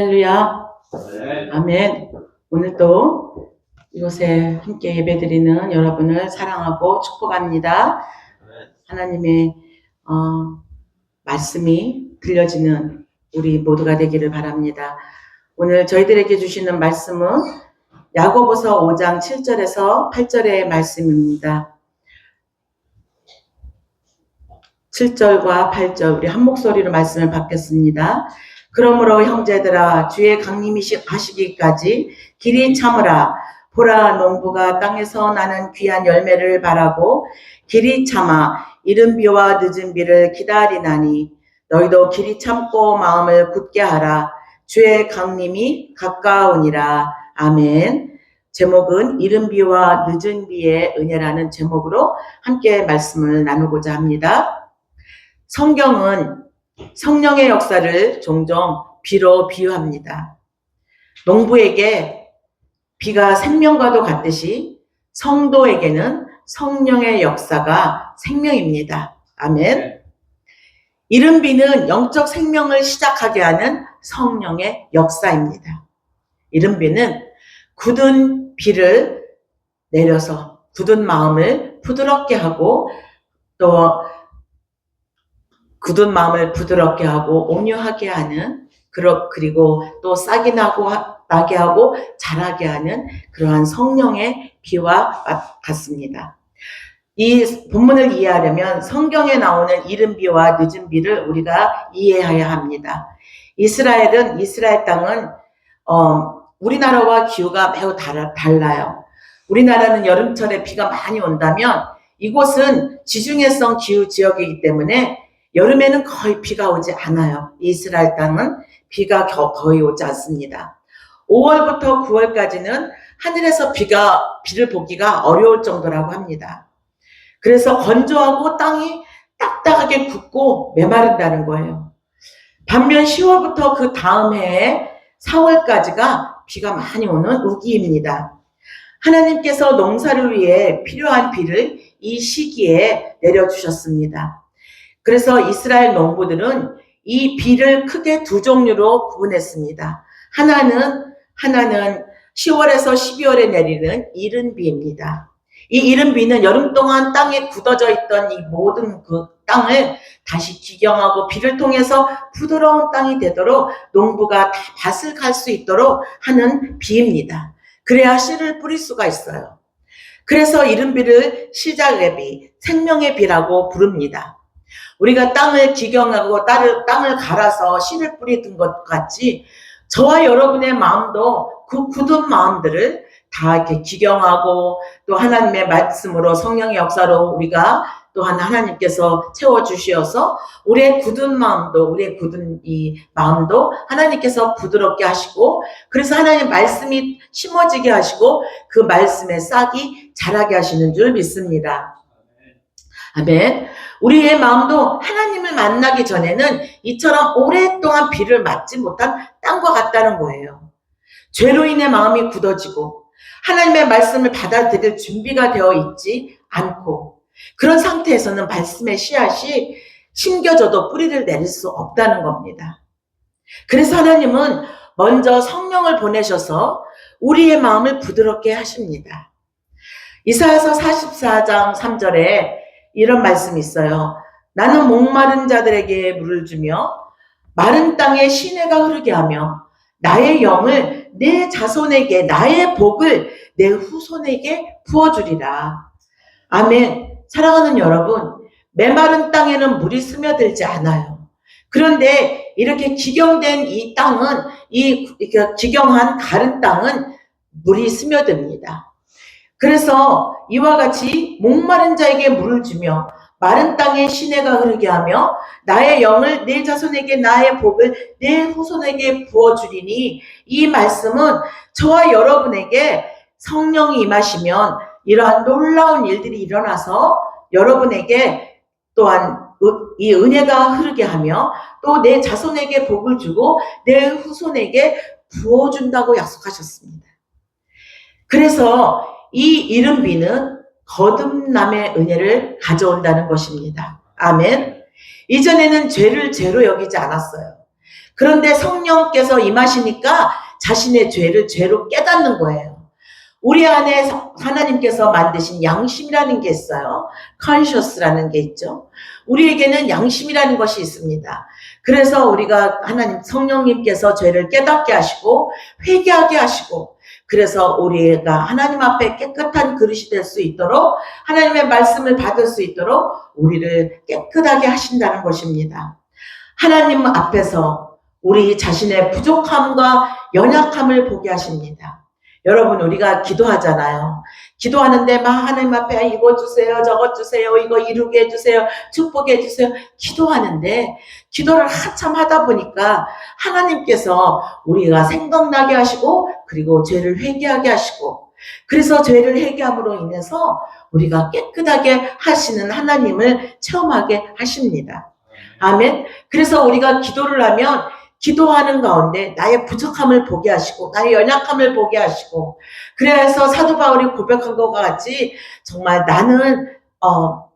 할렐루야. 아멘. 오늘도 이곳에 함께 예배드리는 여러분을 사랑하고 축복합니다. 하나님의 말씀이 들려지는 우리 모두가 되기를 바랍니다. 오늘 저희들에게 주시는 말씀은 야고보서 5장 7절에서 8절의 말씀입니다. 7절과 8절 우리 한 목소리로 말씀을 받겠습니다. 그러므로 형제들아 주의 강림이 하시기까지 길이 참으라. 보라 농부가 땅에서 나는 귀한 열매를 바라고 길이 참아 이른 비와 늦은 비를 기다리나니 너희도 길이 참고 마음을 굳게 하라. 주의 강림이 가까우니라. 아멘. 제목은 이른 비와 늦은 비의 은혜라는 제목으로 함께 말씀을 나누고자 합니다. 성경은 성령의 역사를 종종 비로 비유합니다. 농부에게 비가 생명과도 같듯이 성도에게는 성령의 역사가 생명입니다. 아멘. 이른 비는 영적 생명을 시작하게 하는 성령의 역사입니다. 이른 비는 굳은 비를 내려서 굳은 마음을 부드럽게 하고 또 굳은 마음을 부드럽게 하고 온유하게 하는 그리고 또 싹이 나게 하고 자라게 하는 그러한 성령의 비와 같습니다. 이 본문을 이해하려면 성경에 나오는 이른 비와 늦은 비를 우리가 이해해야 합니다. 이스라엘 땅은 우리나라와 기후가 매우 달라요. 우리나라는 여름철에 비가 많이 온다면 이곳은 지중해성 기후 지역이기 때문에 여름에는 거의 비가 오지 않아요. 이스라엘 땅은 비가 거의 오지 않습니다. 5월부터 9월까지는 하늘에서 비를 보기가 어려울 정도라고 합니다. 그래서 건조하고 땅이 딱딱하게 굳고 메마른다는 거예요. 반면 10월부터 그 다음 해에 4월까지가 비가 많이 오는 우기입니다. 하나님께서 농사를 위해 필요한 비를 이 시기에 내려주셨습니다. 그래서 이스라엘 농부들은 이 비를 크게 두 종류로 구분했습니다. 하나는 10월에서 12월에 내리는 이른 비입니다. 이 이른 비는 여름 동안 땅에 굳어져 있던 이 모든 그 땅을 다시 기경하고 비를 통해서 부드러운 땅이 되도록 농부가 다 밭을 갈 수 있도록 하는 비입니다. 그래야 씨를 뿌릴 수가 있어요. 그래서 이른 비를 시작의 비, 생명의 비라고 부릅니다. 우리가 땅을 기경하고 땅을 갈아서 씨를 뿌리던 것 같이 저와 여러분의 마음도 그 굳은 마음들을 다 이렇게 기경하고 또 하나님의 말씀으로 성령의 역사로 우리가 또한 하나님께서 채워주시어서 우리의 굳은 마음도 우리의 굳은 이 마음도 하나님께서 부드럽게 하시고 그래서 하나님 말씀이 심어지게 하시고 그 말씀의 싹이 자라게 하시는 줄 믿습니다. 아멘. 우리의 마음도 하나님을 만나기 전에는 이처럼 오랫동안 비를 맞지 못한 땅과 같다는 거예요. 죄로 인해 마음이 굳어지고 하나님의 말씀을 받아들일 준비가 되어 있지 않고 그런 상태에서는 말씀의 씨앗이 심겨져도 뿌리를 내릴 수 없다는 겁니다. 그래서 하나님은 먼저 성령을 보내셔서 우리의 마음을 부드럽게 하십니다. 이사야서 44장 3절에 이런 말씀이 있어요. 나는 목마른 자들에게 물을 주며 마른 땅에 시내가 흐르게 하며 나의 영을 내 자손에게 나의 복을 내 후손에게 부어주리라. 아멘. 사랑하는 여러분, 메마른 땅에는 물이 스며들지 않아요. 그런데 이렇게 기경된 이 땅은 기경한 가른 땅은 물이 스며듭니다. 그래서 이와 같이 목마른 자에게 물을 주며 마른 땅에 시내가 흐르게 하며 나의 영을 내 자손에게 나의 복을 내 후손에게 부어주리니 이 말씀은 저와 여러분에게 성령이 임하시면 이러한 놀라운 일들이 일어나서 여러분에게 또한 이 은혜가 흐르게 하며 또 내 자손에게 복을 주고 내 후손에게 부어준다고 약속하셨습니다. 그래서 이 이른 비는 거듭남의 은혜를 가져온다는 것입니다. 아멘. 이전에는 죄를 죄로 여기지 않았어요. 그런데 성령께서 임하시니까 자신의 죄를 죄로 깨닫는 거예요. 우리 안에 하나님께서 만드신 양심이라는 게 있어요. conscious라는 게 있죠. 우리에게는 양심이라는 것이 있습니다. 그래서 우리가 하나님 성령님께서 죄를 깨닫게 하시고 회개하게 하시고, 그래서 우리가 하나님 앞에 깨끗한 그릇이 될 수 있도록, 하나님의 말씀을 받을 수 있도록 우리를 깨끗하게 하신다는 것입니다. 하나님 앞에서 우리 자신의 부족함과 연약함을 보게 하십니다. 여러분, 우리가 기도하잖아요. 기도하는데 막 하나님 앞에 이거 주세요, 저거 주세요, 이거 이루게 해주세요, 축복해 주세요. 기도하는데 기도를 한참 하다 보니까 하나님께서 우리가 생각나게 하시고, 그리고 죄를 회개하게 하시고, 그래서 죄를 회개함으로 인해서 우리가 깨끗하게 하시는 하나님을 체험하게 하십니다. 아멘. 그래서 우리가 기도를 하면 기도하는 가운데 나의 부족함을 보게 하시고 나의 연약함을 보게 하시고, 그래서 사도 바울이 고백한 것과 같이 정말 나는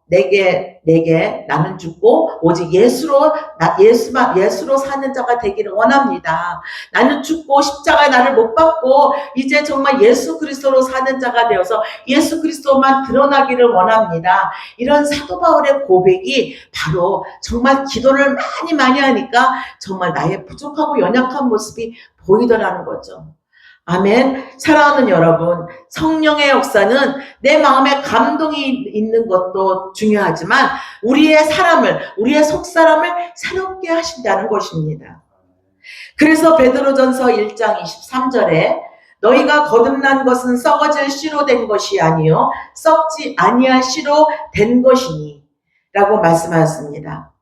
내게 나는 죽고 오직 예수로 사는 자가 되기를 원합니다. 나는 죽고 십자가에 나를 못 박고 이제 정말 예수 그리스도로 사는 자가 되어서 예수 그리스도만 드러나기를 원합니다. 이런 사도 바울의 고백이 바로 정말 기도를 많이 하니까 정말 나의 부족하고 연약한 모습이 보이더라는 거죠. 아멘. 사랑하는 여러분, 성령의 역사는 내 마음에 감동이 있는 것도 중요하지만 우리의 우리의 속사람을 새롭게 하신다는 것입니다. 그래서 베드로전서 1장 23절에 너희가 거듭난 것은 썩어질 씨로 된 것이 아니요 썩지 아니할 씨로 된 것이니 라고 말씀하셨습니다.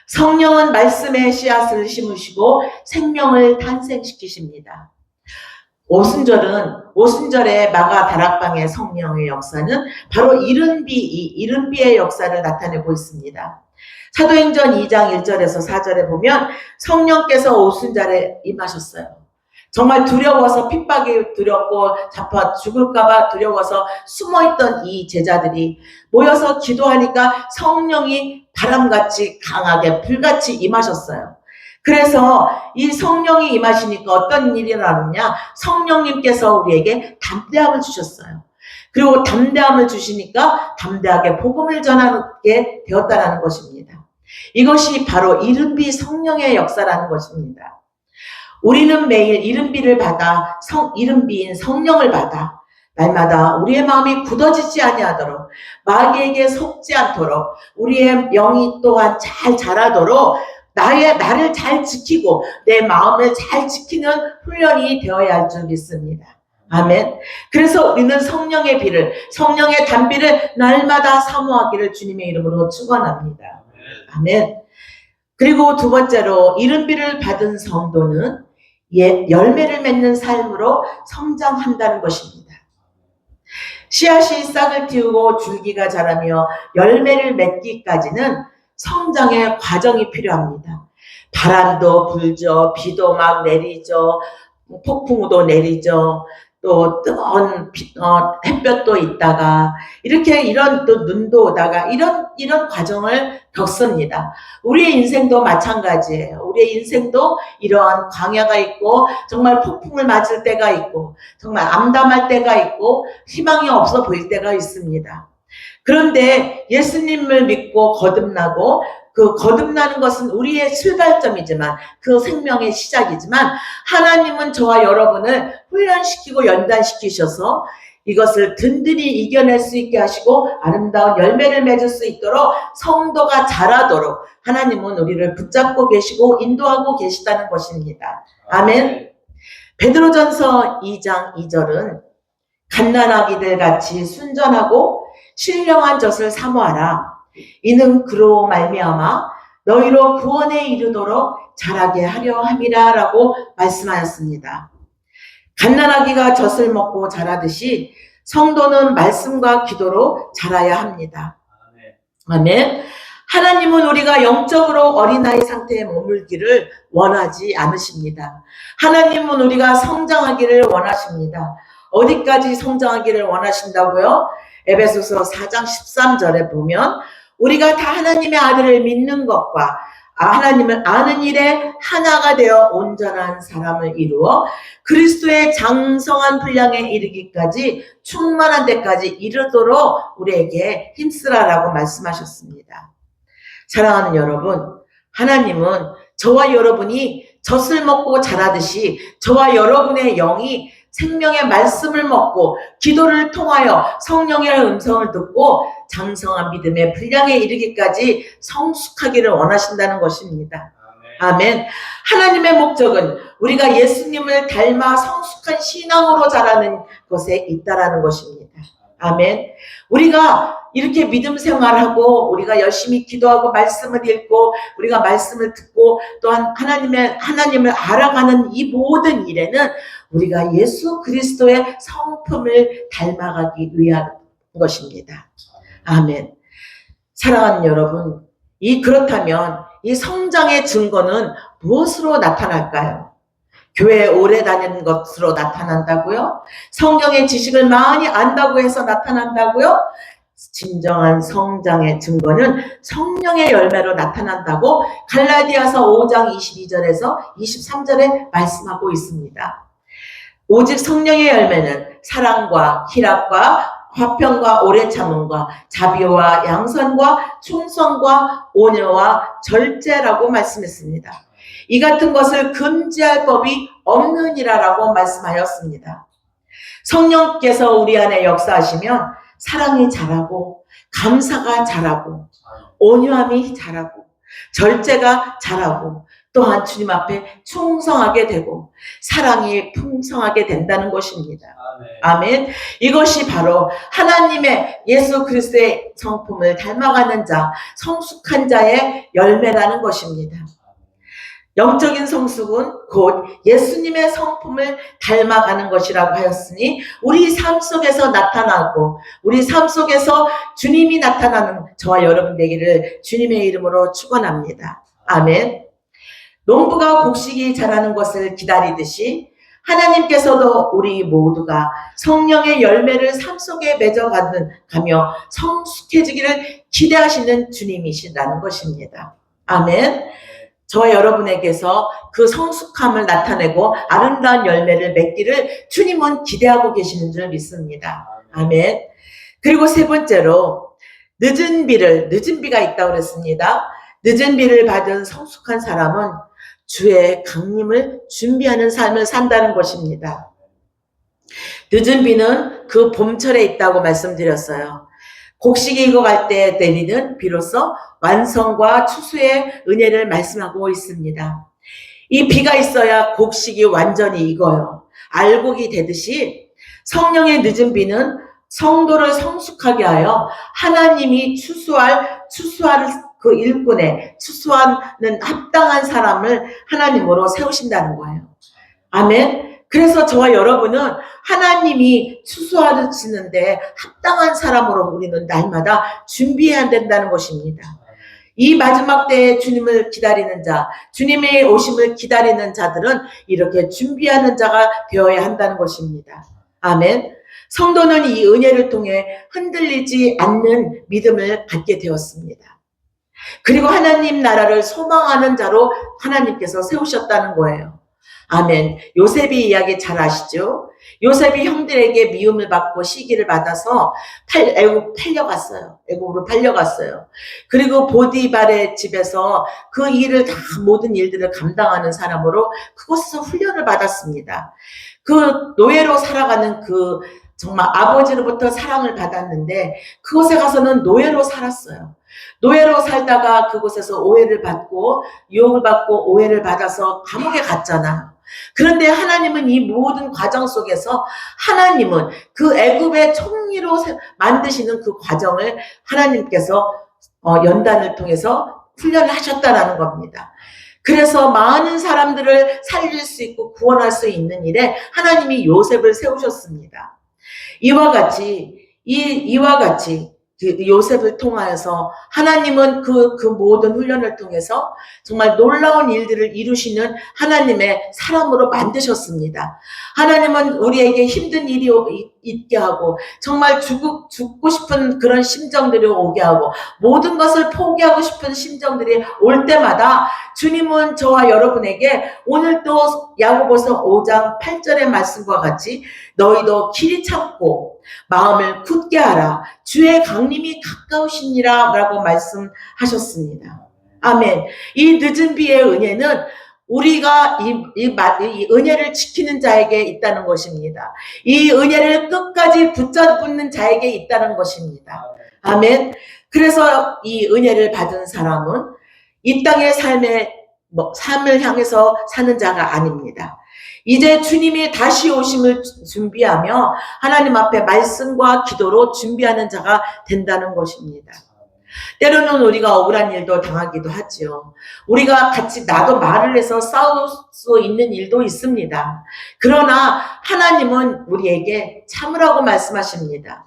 성령은 말씀의 씨앗을 심으시고 생명을 탄생시키십니다. 오순절의 마가 다락방의 성령의 역사는 바로 이른비의 역사를 나타내고 있습니다. 사도행전 2장 1절에서 4절에 보면 성령께서 오순절에 임하셨어요. 정말 두려워서, 핍박이 두렵고 잡아 죽을까봐 두려워서 숨어있던 이 제자들이 모여서 기도하니까 성령이 바람같이 강하게 불같이 임하셨어요. 그래서 이 성령이 임하시니까 어떤 일이 일어나느냐, 성령님께서 우리에게 담대함을 주셨어요. 그리고 담대함을 주시니까 담대하게 복음을 전하게 되었다는 것입니다. 이것이 바로 이른비 성령의 역사라는 것입니다. 우리는 매일 이른비를 받아 이른비인 성령을 받아 날마다 우리의 마음이 굳어지지 아니하도록, 마귀에게 속지 않도록, 우리의 영이 또한 잘 자라도록 나를 잘 지키고 내 마음을 잘 지키는 훈련이 되어야 할 줄 믿습니다. 아멘. 그래서 우리는 성령의 단비를 날마다 사모하기를 주님의 이름으로 축원합니다. 아멘. 그리고 두 번째로 이른비를 받은 성도는 열매를 맺는 삶으로 성장한다는 것입니다. 씨앗이 싹을 틔우고 줄기가 자라며 열매를 맺기까지는 성장의 과정이 필요합니다. 바람도 불죠. 비도 막 내리죠. 폭풍우도 내리죠. 또 뜨거운 햇볕도 있다가 이렇게 이런 또 눈도 오다가 이런 과정을 겪습니다. 우리의 인생도 마찬가지예요. 우리의 인생도 이러한 광야가 있고 정말 폭풍을 맞을 때가 있고 정말 암담할 때가 있고 희망이 없어 보일 때가 있습니다. 그런데 예수님을 믿고 거듭나고, 그 거듭나는 것은 우리의 출발점이지만 그 생명의 시작이지만 하나님은 저와 여러분을 훈련시키고 연단시키셔서 이것을 든든히 이겨낼 수 있게 하시고 아름다운 열매를 맺을 수 있도록 성도가 자라도록 하나님은 우리를 붙잡고 계시고 인도하고 계시다는 것입니다. 아멘. 베드로전서 2장 2절은 갓난아기들 같이 순전하고 신령한 젖을 사모하라. 이는 그로 말미암아 너희로 구원에 이르도록 자라게 하려 함이라 라고 말씀하였습니다. 갓난아기가 젖을 먹고 자라듯이 성도는 말씀과 기도로 자라야 합니다. 아멘. 하나님은 우리가 영적으로 어린아이 상태에 머물기를 원하지 않으십니다. 하나님은 우리가 성장하기를 원하십니다. 어디까지 성장하기를 원하신다고요? 에베소서 4장 13절에 보면 우리가 다 하나님의 아들을 믿는 것과 하나님을 아는 일에 하나가 되어 온전한 사람을 이루어 그리스도의 장성한 분량에 이르기까지 충만한 데까지 이르도록 우리에게 힘쓰라라고 말씀하셨습니다. 사랑하는 여러분, 하나님은 저와 여러분이 젖을 먹고 자라듯이 저와 여러분의 영이 생명의 말씀을 먹고 기도를 통하여 성령의 음성을 듣고 장성한 믿음의 분량에 이르기까지 성숙하기를 원하신다는 것입니다. 아멘. 하나님의 목적은 우리가 예수님을 닮아 성숙한 신앙으로 자라는 것에 있다라는 것입니다. 아멘. 우리가 이렇게 믿음 생활하고 우리가 열심히 기도하고 말씀을 읽고 우리가 말씀을 듣고 또한 하나님을 알아가는 이 모든 일에는 우리가 예수 그리스도의 성품을 닮아가기 위한 것입니다. 아멘. 사랑하는 여러분, 그렇다면 이 성장의 증거는 무엇으로 나타날까요? 교회에 오래 다니는 것으로 나타난다고요? 성경의 지식을 많이 안다고 해서 나타난다고요? 진정한 성장의 증거는 성령의 열매로 나타난다고 갈라디아서 5장 22절에서 23절에 말씀하고 있습니다. 오직 성령의 열매는 사랑과 희락과 화평과 오래 참음과 자비와 양선과 충성과 온유와 절제라고 말씀했습니다. 이 같은 것을 금지할 법이 없느니라라고 말씀하였습니다. 성령께서 우리 안에 역사하시면 사랑이 자라고 감사가 자라고 온유함이 자라고 절제가 자라고 또한 주님 앞에 충성하게 되고 사랑이 풍성하게 된다는 것입니다. 아멘. 이것이 바로 하나님의 예수 그리스도의 성품을 닮아가는 자, 성숙한 자의 열매라는 것입니다. 영적인 성숙은 곧 예수님의 성품을 닮아가는 것이라고 하였으니 우리 삶 속에서 나타나고 우리 삶 속에서 주님이 나타나는 저와 여러분 되기를 주님의 이름으로 축원합니다. 아멘. 농부가 곡식이 자라는 것을 기다리듯이 하나님께서도 우리 모두가 성령의 열매를 삶 속에 맺어가며 성숙해지기를 기대하시는 주님이시라는 것입니다. 아멘. 저와 여러분에게서 그 성숙함을 나타내고 아름다운 열매를 맺기를 주님은 기대하고 계시는 줄 믿습니다. 아멘. 그리고 세 번째로 늦은 비가 있다고 그랬습니다. 늦은 비를 받은 성숙한 사람은 주의 강림을 준비하는 삶을 산다는 것입니다. 늦은 비는 그 봄철에 있다고 말씀드렸어요. 곡식이 익어갈 때 내리는 비로소 완성과 추수의 은혜를 말씀하고 있습니다. 이 비가 있어야 곡식이 완전히 익어요. 알곡이 되듯이 성령의 늦은 비는 성도를 성숙하게 하여 하나님이 추수할 그 일꾼에 추수하는 합당한 사람을 하나님으로 세우신다는 거예요. 아멘. 그래서 저와 여러분은 하나님이 추수하시는데 합당한 사람으로 우리는 날마다 준비해야 된다는 것입니다. 이 마지막 때에 주님을 기다리는 자, 주님의 오심을 기다리는 자들은 이렇게 준비하는 자가 되어야 한다는 것입니다. 아멘. 성도는 이 은혜를 통해 흔들리지 않는 믿음을 갖게 되었습니다. 그리고 하나님 나라를 소망하는 자로 하나님께서 세우셨다는 거예요. 아멘. 요셉이 이야기 잘 아시죠? 요셉이 형들에게 미움을 받고 시기를 받아서 애굽으로 팔려갔어요. 그리고 보디발의 집에서 그 일을 다 모든 일들을 감당하는 사람으로 그곳에서 훈련을 받았습니다. 그 노예로 살아가는 정말 아버지로부터 사랑을 받았는데 그곳에 가서는 노예로 살았어요. 노예로 살다가 그곳에서 오해를 받고 유혹을 받고 오해를 받아서 감옥에 갔잖아요. 그런데 하나님은 이 모든 과정 속에서 하나님은 그 애굽의 총리로 만드시는 그 과정을 하나님께서 연단을 통해서 훈련을 하셨다라는 겁니다. 그래서 많은 사람들을 살릴 수 있고 구원할 수 있는 일에 하나님이 요셉을 세우셨습니다. 이와 같이 요셉을 통하여서 하나님은 그 모든 훈련을 통해서 정말 놀라운 일들을 이루시는 하나님의 사람으로 만드셨습니다. 하나님은 우리에게 힘든 일이 있게 하고 정말 죽고 싶은 그런 심정들이 오게 하고 모든 것을 포기하고 싶은 심정들이 올 때마다 주님은 저와 여러분에게 오늘 또 야고보서 5장 8절의 말씀과 같이 너희도 길이 참고 마음을 굳게 하라. 주의 강림이 가까우시니라 라고 말씀하셨습니다. 아멘. 이 늦은 비의 은혜는 우리가 이 은혜를 지키는 자에게 있다는 것입니다. 이 은혜를 끝까지 붙잡는 자에게 있다는 것입니다. 아멘. 그래서 이 은혜를 받은 사람은 이 땅의 삶을 향해서 사는 자가 아닙니다. 이제 주님이 다시 오심을 준비하며 하나님 앞에 말씀과 기도로 준비하는 자가 된다는 것입니다. 때로는 우리가 억울한 일도 당하기도 하지요. 우리가 같이 나도 말을 해서 싸울 수 있는 일도 있습니다. 그러나 하나님은 우리에게 참으라고 말씀하십니다.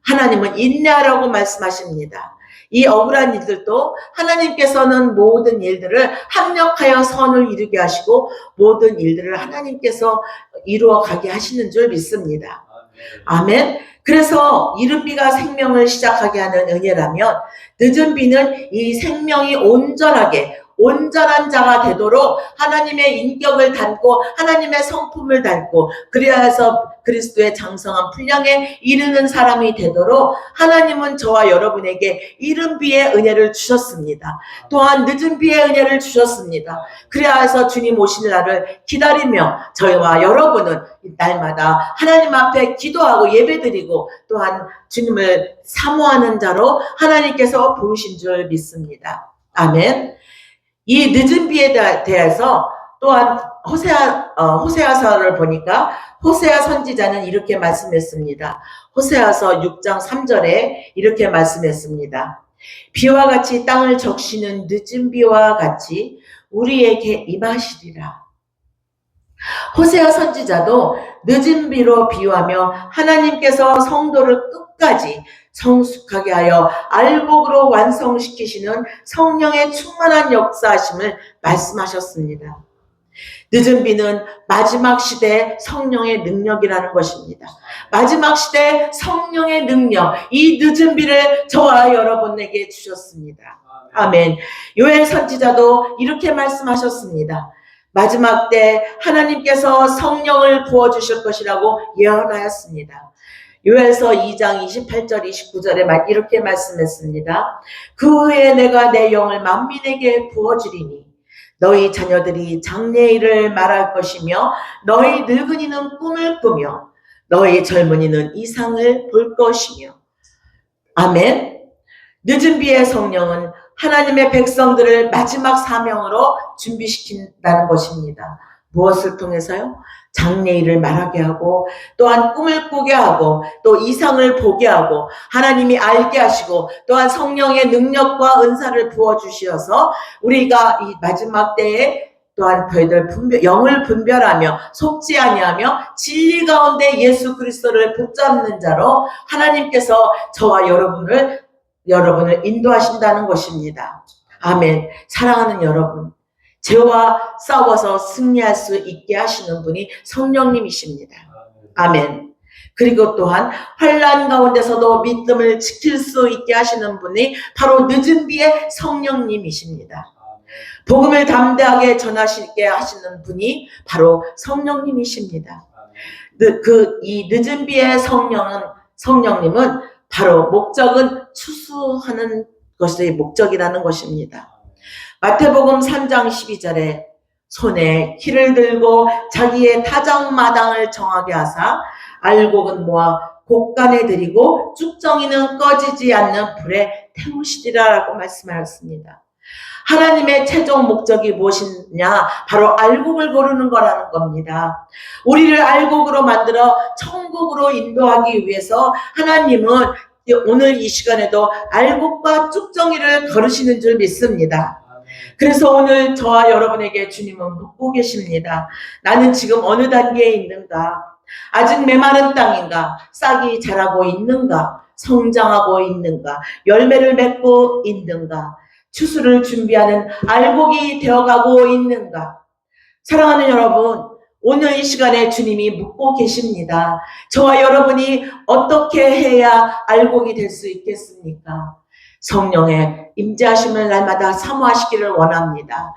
하나님은 인내하라고 말씀하십니다. 이 억울한 일들도 하나님께서는 모든 일들을 합력하여 선을 이루게 하시고 모든 일들을 하나님께서 이루어 가게 하시는 줄 믿습니다. 아멘. 그래서 이른 비가 생명을 시작하게 하는 은혜라면 늦은 비는 이 생명이 온전한 자가 되도록 하나님의 인격을 닮고 하나님의 성품을 닮고 그래서 그리스도의 장성한 분량에 이르는 사람이 되도록 하나님은 저와 여러분에게 이른 비의 은혜를 주셨습니다. 또한 늦은 비의 은혜를 주셨습니다. 그래서 주님 오시는 날을 기다리며 저희와 여러분은 날마다 하나님 앞에 기도하고 예배드리고 또한 주님을 사모하는 자로 하나님께서 부르신 줄 믿습니다. 아멘. 이 늦은 비에 대해서 또한 호세아서를 보니까 호세아 선지자는 이렇게 말씀했습니다. 호세아서 6장 3절에 이렇게 말씀했습니다. 비와 같이 땅을 적시는 늦은 비와 같이 우리에게 임하시리라. 호세아 선지자도 늦은 비로 비유하며 하나님께서 성도를 끝까지 성숙하게 하여 알곡으로 완성시키시는 성령의 충만한 역사하심을 말씀하셨습니다. 늦은 비는 마지막 시대의 성령의 능력이라는 것입니다. 마지막 시대의 성령의 능력, 이 늦은 비를 저와 여러분에게 주셨습니다. 아멘. 요엘 선지자도 이렇게 말씀하셨습니다. 마지막 때 하나님께서 성령을 부어주실 것이라고 예언하였습니다. 요엘서 2장 28절 29절에 이렇게 말씀했습니다. 그 후에 내가 내 영을 만민에게 부어주리니 너희 자녀들이 장래일을 말할 것이며 너희 늙은이는 꿈을 꾸며 너희 젊은이는 이상을 볼 것이며. 아멘. 늦은 비의 성령은 하나님의 백성들을 마지막 사명으로 준비시킨다는 것입니다. 무엇을 통해서요? 장래일을 말하게 하고 또한 꿈을 꾸게 하고 또 이상을 보게 하고 하나님이 알게 하시고 또한 성령의 능력과 은사를 부어주시어서 우리가 이 마지막 때에 또한 저희들 영을 분별하며 속지 아니하며 진리 가운데 예수 그리스도를 붙잡는 자로 하나님께서 저와 여러분을 인도하신다는 것입니다. 아멘. 사랑하는 여러분, 죄와 싸워서 승리할 수 있게 하시는 분이 성령님이십니다. 아멘. 그리고 또한 환난 가운데서도 믿음을 지킬 수 있게 하시는 분이 바로 늦은 비의 성령님이십니다. 복음을 담대하게 전하시게 하시는 분이 바로 성령님이십니다. 이 늦은 비의 성령님은 바로 목적은 추수하는 것이 목적이라는 것입니다. 마태복음 3장 12절에 손에 키를 들고 자기의 타작마당을 정하게 하사 알곡은 모아 곡간에 들이고 쭉정이는 꺼지지 않는 불에 태우시리라라고 말씀하였습니다. 하나님의 최종 목적이 무엇이냐? 바로 알곡을 고르는 거라는 겁니다. 우리를 알곡으로 만들어 천국으로 인도하기 위해서 하나님은 오늘 이 시간에도 알곡과 쭉정이를 거르시는 줄 믿습니다. 그래서 오늘 저와 여러분에게 주님은 묻고 계십니다. 나는 지금 어느 단계에 있는가? 아직 메마른 땅인가? 싹이 자라고 있는가? 성장하고 있는가? 열매를 맺고 있는가? 추수를 준비하는 알곡이 되어가고 있는가? 사랑하는 여러분, 오늘 이 시간에 주님이 묻고 계십니다. 저와 여러분이 어떻게 해야 알곡이 될 수 있겠습니까? 성령의 임재하심을 날마다 사모하시기를 원합니다.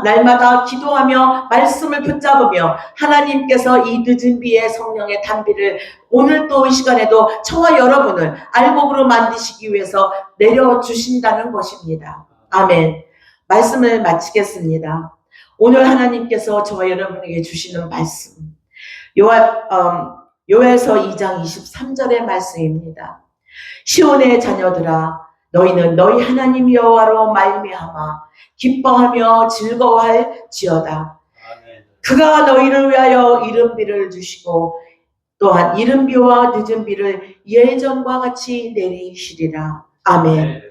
날마다 기도하며 말씀을 붙잡으며 하나님께서 이 늦은 비에 성령의 단비를 오늘 또 이 시간에도 저와 여러분을 알곡으로 만드시기 위해서 내려주신다는 것입니다. 아멘. 말씀을 마치겠습니다. 오늘 하나님께서 저와 여러분에게 주시는 말씀, 요엘서 2장 23절의 말씀입니다. 시온의 자녀들아, 너희는 너희 하나님 여호와로 말미암아 기뻐하며 즐거워할지어다. 그가 너희를 위하여 이른비를 주시고 또한 이른비와 늦은비를 예전과 같이 내리시리라. 아멘.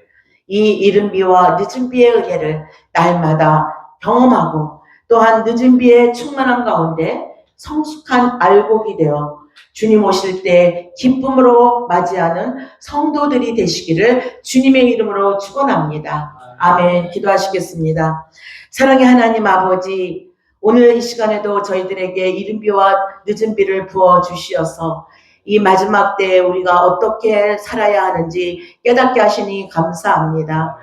이 이른비와 늦은비의 은혜를 날마다 경험하고 또한 늦은 비의 충만한 가운데 성숙한 알곡이 되어 주님 오실 때 기쁨으로 맞이하는 성도들이 되시기를 주님의 이름으로 축원합니다. 아멘. 기도하시겠습니다. 사랑의 하나님 아버지, 오늘 이 시간에도 저희들에게 이른 비와 늦은 비를 부어 주시어서 이 마지막 때에 우리가 어떻게 살아야 하는지 깨닫게 하시니 감사합니다.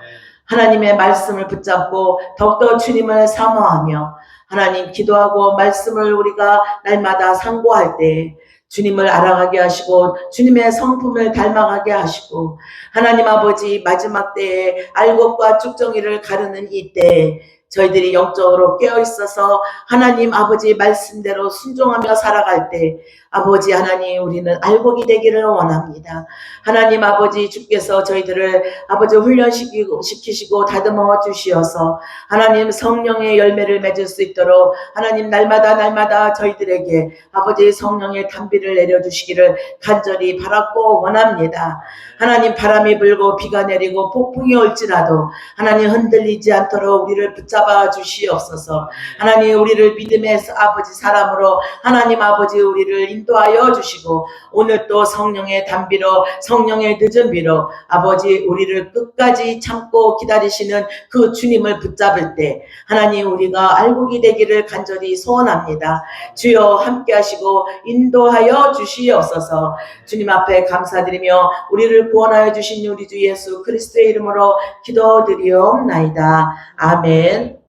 하나님의 말씀을 붙잡고 더욱더 주님을 사모하며 하나님 기도하고 말씀을 우리가 날마다 상고할 때 주님을 알아가게 하시고 주님의 성품을 닮아가게 하시고 하나님 아버지 마지막 때에 알곡과 쭉정이를 가르는 이 때에 저희들이 영적으로 깨어있어서 하나님 아버지 말씀대로 순종하며 살아갈 때 아버지 하나님 우리는 알곡이 되기를 원합니다. 하나님 아버지 주께서 저희들을 아버지 훈련시키시고 다듬어 주시어서 하나님 성령의 열매를 맺을 수 있도록 하나님 날마다 저희들에게 아버지 성령의 단비를 내려주시기를 간절히 바랐고 원합니다. 하나님 바람이 불고 비가 내리고 폭풍이 올지라도 하나님 흔들리지 않도록 우리를 붙잡아 주시옵소서. 하나님 우리를 믿음의 아버지 사람으로 하나님 아버지 우리를 인도하여 주시고 오늘 또 성령의 단비로 성령의 늦은 비로 아버지 우리를 끝까지 참고 기다리시는 그 주님을 붙잡을 때 하나님 우리가 알곡이 되기를 간절히 소원합니다. 주여 함께 하시고 인도하여 주시옵소서. 주님 앞에 감사드리며 우리를 구원하여 주신 우리 주 예수 그리스도의 이름으로 기도드리옵나이다. 아멘.